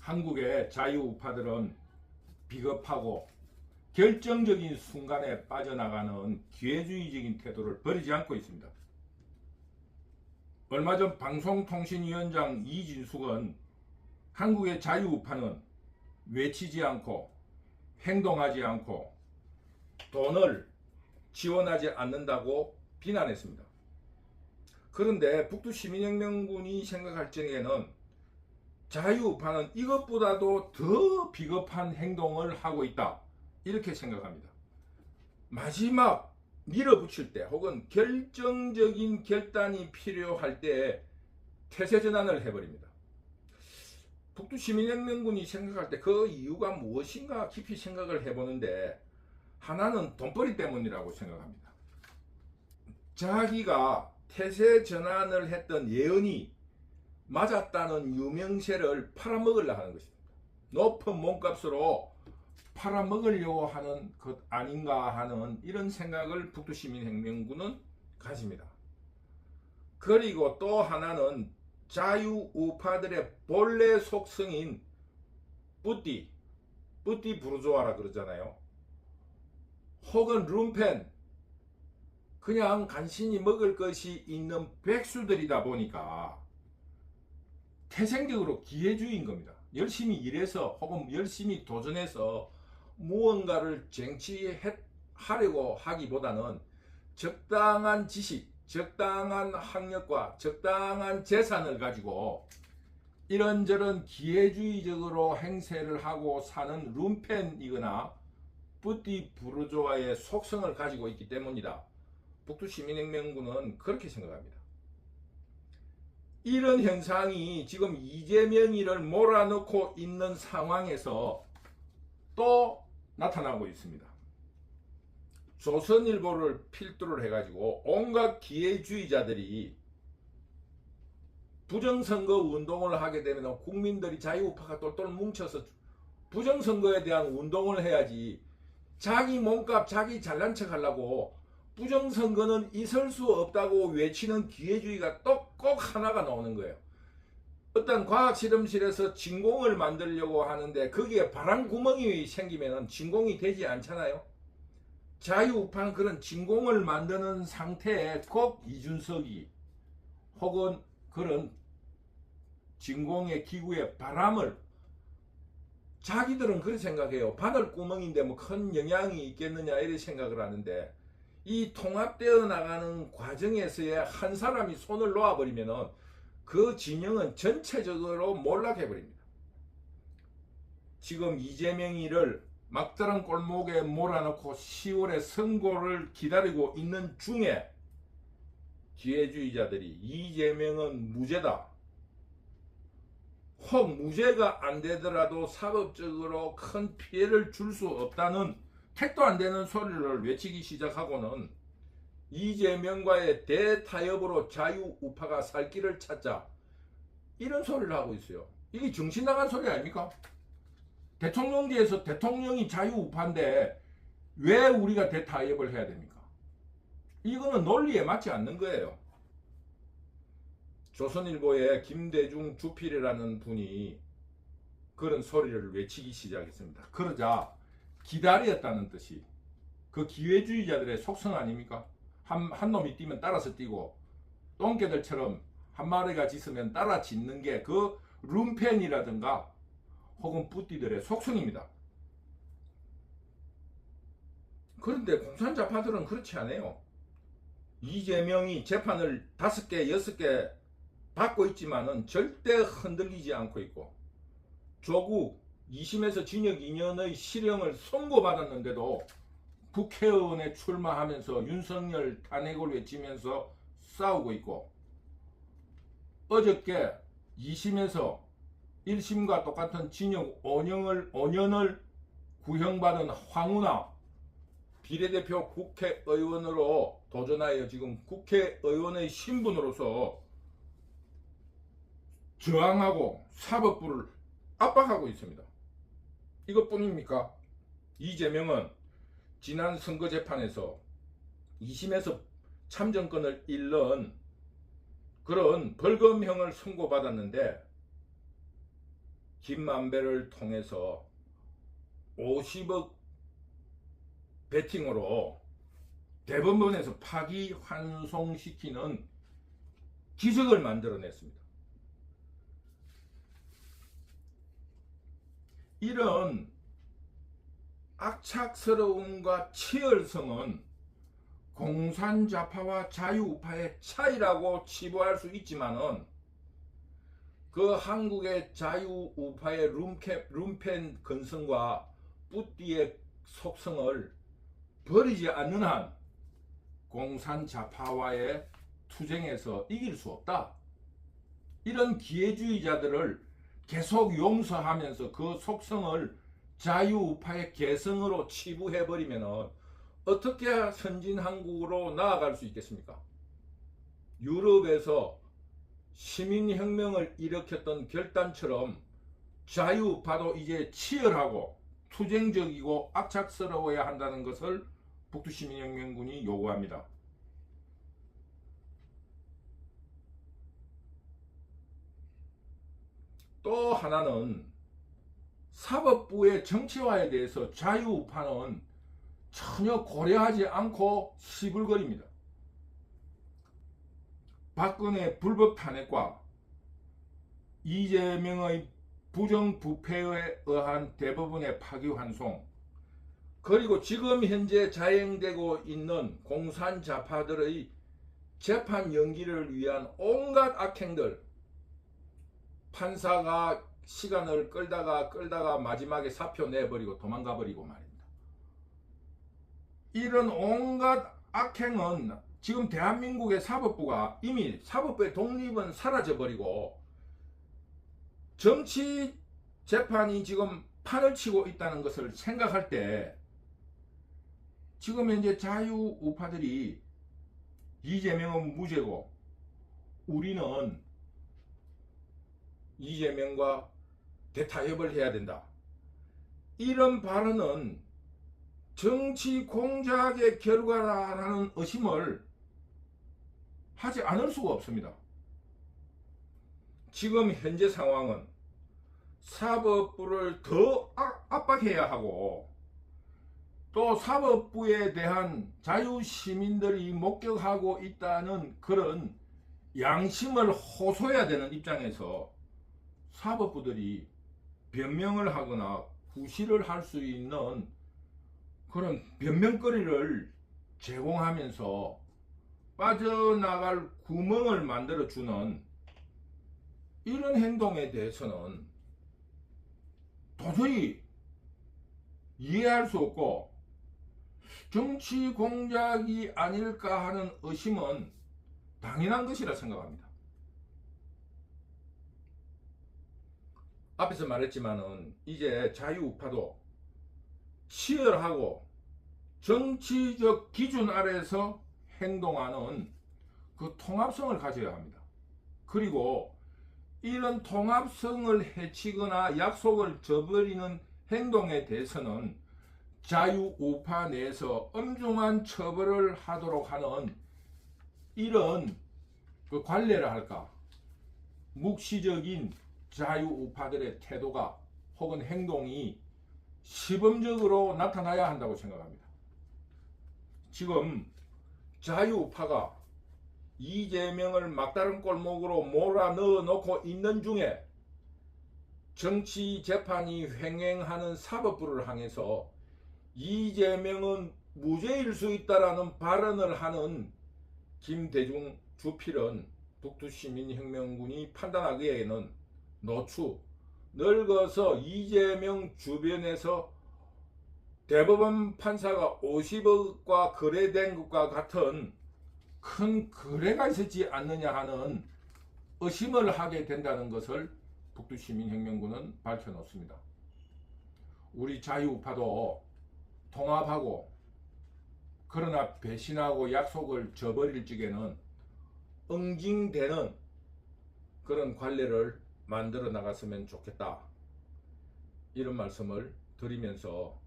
한국의 자유우파들은 비겁하고 결정적인 순간에 빠져나가는 기회주의적인 태도를 버리지 않고 있습니다. 얼마 전 방송통신위원장 이진숙은 한국의 자유우파는 외치지 않고 행동하지 않고 돈을 지원하지 않는다고 비난했습니다. 그런데 북두시민혁명군이 생각할 적에는 자유우파는 이것보다도 더 비겁한 행동을 하고 있다, 이렇게 생각합니다. 마지막 밀어붙일 때 혹은 결정적인 결단이 필요할 때 태세전환을 해버립니다. 북두시민혁명군이 생각할 때 그 이유가 무엇인가 깊이 생각을 해보는데, 하나는 돈벌이 때문이라고 생각합니다. 자기가 태세전환을 했던 예언이 맞았다는 유명세를 팔아먹으려고 하는 것입니다. 높은 몸값으로 팔아먹으려고 하는 것 아닌가 하는 이런 생각을 북두시민혁명군은 가집니다. 그리고 또 하나는 자유우파들의 본래 속성인 뿌띠 부르조아라 그러잖아요. 혹은 룸펜, 그냥 간신히 먹을 것이 있는 백수들이다 보니까 태생적으로 기회주의인 겁니다. 열심히 일해서 혹은 열심히 도전해서 무언가를 쟁취하려고 하기보다는 적당한 지식, 적당한 학력과 적당한 재산을 가지고 이런저런 기회주의적으로 행세를 하고 사는 룸펜이거나 뿌띠 부르조아의 속성을 가지고 있기 때문이다. 북두시민혁명군은 그렇게 생각합니다. 이런 현상이 지금 이재명이를 몰아넣고 있는 상황에서 또 나타나고 있습니다. 조선일보를 필두를 해가지고 온갖 기회주의자들이 부정선거 운동을 하게 되면 국민들이 자유우파가 똘똘 뭉쳐서 부정선거에 대한 운동을 해야지, 자기 몸값 자기 잘난 척 하려고 부정선거는 있을 수 없다고 외치는 기회주의가 또 꼭 하나가 나오는 거예요. 어떤 과학실험실에서 진공을 만들려고 하는데 거기에 바람구멍이 생기면 진공이 되지 않잖아요. 자유우파는 그런 진공을 만드는 상태에 꼭 이준석이 혹은 그런 진공의 기구에 바람을, 자기들은 그렇게 생각해요. 바늘구멍인데 뭐 큰 영향이 있겠느냐 이렇게 생각을 하는데, 이 통합되어 나가는 과정에서의 한 사람이 손을 놓아버리면 그 진영은 전체적으로 몰락해버립니다. 지금 이재명이를 막다른 골목에 몰아넣고 10월에 선고를 기다리고 있는 중에 기회주의자들이 이재명은 무죄다, 혹 무죄가 안 되더라도 사법적으로 큰 피해를 줄 수 없다는 택도 안 되는 소리를 외치기 시작하고는 이재명과의 대타협으로 자유우파가 살 길을 찾자, 이런 소리를 하고 있어요. 이게 정신 나간 소리 아닙니까? 대통령제에서 대통령이 자유우파인데 왜 우리가 대타협을 해야 됩니까? 이거는 논리에 맞지 않는 거예요. 조선일보의 김대중 주필이라는 분이 그런 소리를 외치기 시작했습니다. 그러자 기다렸다는 뜻이 그 기회주의자들의 속성 아닙니까? 한 놈이 뛰면 따라서 뛰고, 똥개들처럼 한 마리가 짖으면 따라 짖는 게 그 룸펜이라든가 혹은 뿌띠들의 속성입니다. 그런데 공산자파들은 그렇지 않아요. 이재명이 재판을 5개, 6개 받고 있지만은 절대 흔들리지 않고 있고, 조국 2심에서 징역 2년의 실형을 선고받았는데도 국회의원에 출마하면서 윤석열 탄핵을 외치면서 싸우고 있고, 어저께 2심에서 1심과 똑같은 징역 5년을 구형받은 황운하 비례대표 국회의원으로 도전하여 지금 국회의원의 신분으로서 저항하고 사법부를 압박하고 있습니다. 이것뿐입니까? 이재명은 지난 선거재판에서 2심에서 참정권을 잃는 그런 벌금형을 선고받았는데 김만배를 통해서 50억 베팅으로 대법원에서 파기환송시키는 기적을 만들어냈습니다. 이런 악착스러움과 치열성은 공산좌파와 자유우파의 차이라고 치부할 수 있지만은 그 한국의 자유우파의 룸펜 근성과 뿌띠의 속성을 버리지 않는 한 공산좌파와의 투쟁에서 이길 수 없다. 이런 기회주의자들을 계속 용서하면서 그 속성을 자유우파의 개성으로 치부해버리면 어떻게 선진한국으로 나아갈 수 있겠습니까? 유럽에서 시민혁명을 일으켰던 결단처럼 자유우파도 이제 치열하고 투쟁적이고 악착스러워야 한다는 것을 북두시민혁명군이 요구합니다. 또 하나는 사법부의 정치화에 대해서 자유우파는 전혀 고려하지 않고 시불거립니다. 박근혜 불법 탄핵과 이재명의 부정부패에 의한 대법원의 파기환송, 그리고 지금 현재 자행되고 있는 공산좌파들의 재판 연기를 위한 온갖 악행들, 판사가 시간을 끌다가 마지막에 사표 내버리고 도망가버리고 말입니다. 이런 온갖 악행은 지금 대한민국의 사법부가 이미 사법부의 독립은 사라져버리고 정치 재판이 지금 판을 치고 있다는 것을 생각할 때 지금 현재 자유우파들이 이재명은 무죄고 우리는 이재명과 대타협을 해야 된다. 이런 발언은 정치 공작의 결과라는 의심을 하지 않을 수가 없습니다. 지금 현재 상황은 사법부를 더 압박해야 하고 또 사법부에 대한 자유시민들이 목격하고 있다는 그런 양심을 호소해야 되는 입장에서 사법부들이 변명을 하거나 구실을 할 수 있는 그런 변명거리를 제공하면서 빠져나갈 구멍을 만들어주는 이런 행동에 대해서는 도저히 이해할 수 없고 정치 공작이 아닐까 하는 의심은 당연한 것이라 생각합니다. 앞에서 말했지만은 이제 자유우파도 치열하고 정치적 기준 아래에서 행동하는 그 통합성을 가져야 합니다. 그리고 이런 통합성을 해치거나 약속을 저버리는 행동에 대해서는 자유우파 내에서 엄중한 처벌을 하도록 하는 이런 그 관례를 할까, 묵시적인 자유우파들의 태도가 혹은 행동이 시범적으로 나타나야 한다고 생각합니다. 지금 자유우파가 이재명을 막다른 골목으로 몰아넣어 놓고 있는 중에 정치 재판이 횡행하는 사법부를 향해서 이재명은 무죄일 수 있다라는 발언을 하는 김대중 주필은 북두시민혁명군이 판단하기에는 노추, 늙어서 이재명 주변에서 대법원 판사가 50억과 거래된 것과 같은 큰 거래가 있었지 않느냐 하는 의심을 하게 된다는 것을 북두시민혁명군은 밝혀놓습니다. 우리 자유우파도 통합하고 그러나 배신하고 약속을 저버릴 적에는 응징되는 그런 관례를 만들어 나갔으면 좋겠다. 이런 말씀을 드리면서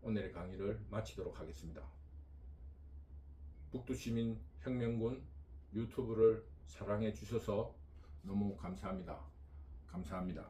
오늘의 강의를 마치도록 하겠습니다. 북두시민혁명군 유튜브를 사랑해 주셔서 너무 감사합니다. 감사합니다.